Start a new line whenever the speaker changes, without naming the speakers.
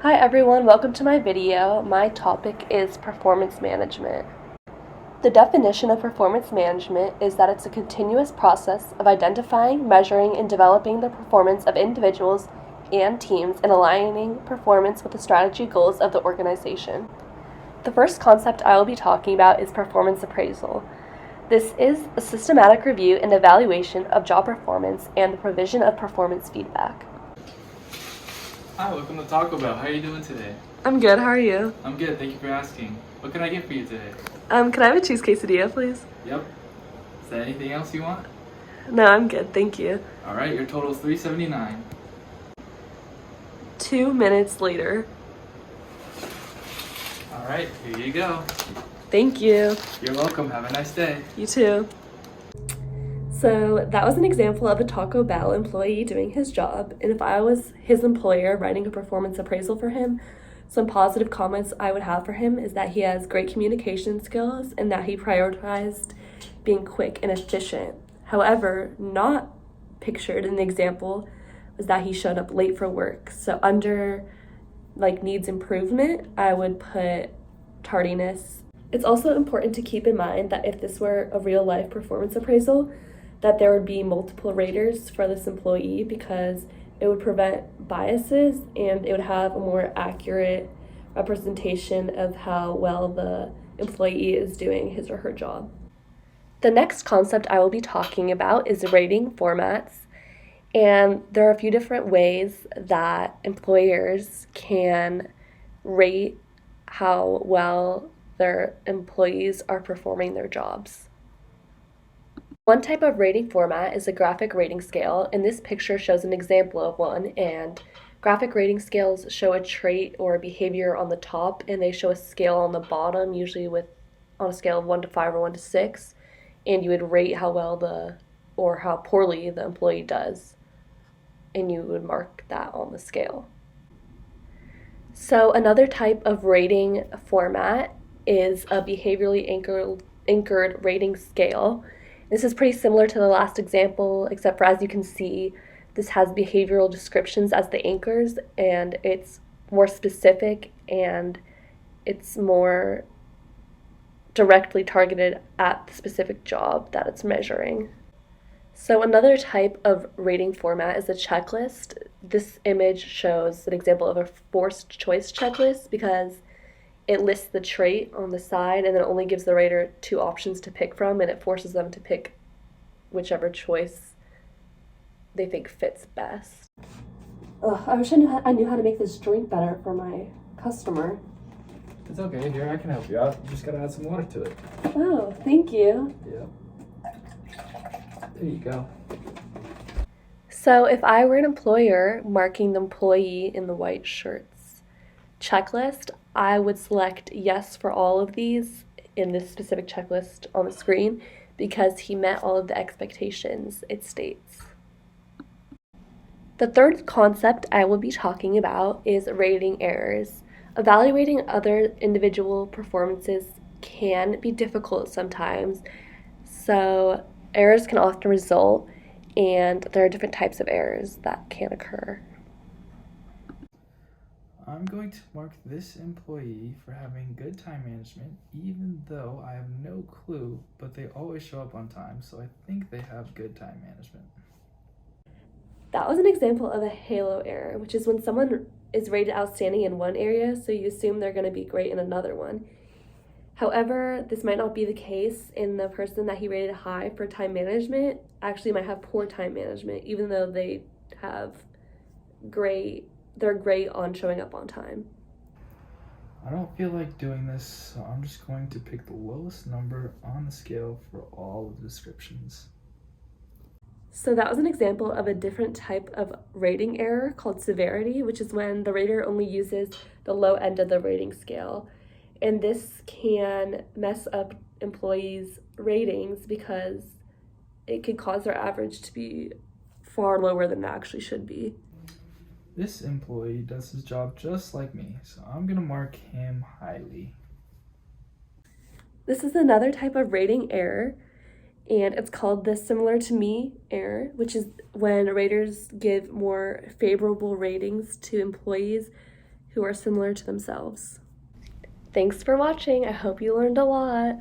Hi everyone, welcome to my video. My topic is performance management. The definition of performance management is that it's a continuous process of identifying, measuring, and developing the performance of individuals and teams and aligning performance with the strategy goals of the organization. The first concept I will be talking about is performance appraisal. This is a systematic review and evaluation of job performance and the provision of performance feedback.
Hi, welcome to Taco Bell. How are you doing today?
I'm good, how are you?
I'm good, thank you for asking. What can I get for you today?
Can I have a cheese quesadilla, please?
Yep. Is there anything else you want?
No, I'm good, thank you.
Alright, your total is $3.79.
2 minutes later.
Alright, here you go.
Thank you.
You're welcome. Have a nice day.
You too. So that was an example of a Taco Bell employee doing his job, and if I was his employer writing a performance appraisal for him, some positive comments I would have for him is that he has great communication skills and that he prioritized being quick and efficient. However, not pictured in the example was that he showed up late for work. So under needs improvement, I would put tardiness. It's also important to keep in mind that if this were a real life performance appraisal, that there would be multiple raters for this employee because it would prevent biases and it would have a more accurate representation of how well the employee is doing his or her job. The next concept I will be talking about is rating formats, and there are a few different ways that employers can rate how well their employees are performing their jobs. One type of rating format is a graphic rating scale, and this picture shows an example of one. And graphic rating scales show a trait or a behavior on the top, and they show a scale on the bottom, usually on a scale of 1 to 5 or 1 to 6, and you would rate how well or how poorly the employee does, and you would mark that on the scale. So another type of rating format is a behaviorally anchored rating scale. This is pretty similar to the last example, except for, as you can see, this has behavioral descriptions as the anchors, and it's more specific and it's more directly targeted at the specific job that it's measuring. So another type of rating format is a checklist. This image shows an example of a forced choice checklist because it lists the trait on the side and then it only gives the rater 2 options to pick from, and it forces them to pick whichever choice they think fits best. I wish I knew how to make this drink better for my customer.
It's okay. Here, I can help you out. You just gotta add some water to it.
Oh, thank you.
Yep. There you go.
So if I were an employer marking the employee in the white shirts checklist, I would select yes for all of these in this specific checklist on the screen because he met all of the expectations it states. The third concept I will be talking about is rating errors. Evaluating other individual performances can be difficult sometimes, so errors can often result, and there are different types of errors that can occur.
I'm going to mark this employee for having good time management, even though I have no clue, but they always show up on time, so I think they have good time management.
That was an example of a halo error, which is when someone is rated outstanding in one area, so you assume they're going to be great in another one. However, this might not be the case, and the person that he rated high for time management actually might have poor time management, even though they're great on showing up on time.
I don't feel like doing this, so I'm just going to pick the lowest number on the scale for all of the descriptions.
So that was an example of a different type of rating error called severity, which is when the rater only uses the low end of the rating scale. And this can mess up employees' ratings because it could cause their average to be far lower than it actually should be.
This employee does his job just like me, so I'm gonna mark him highly.
This is another type of rating error, and it's called the similar to me error, which is when raters give more favorable ratings to employees who are similar to themselves. Thanks for watching. I hope you learned a lot.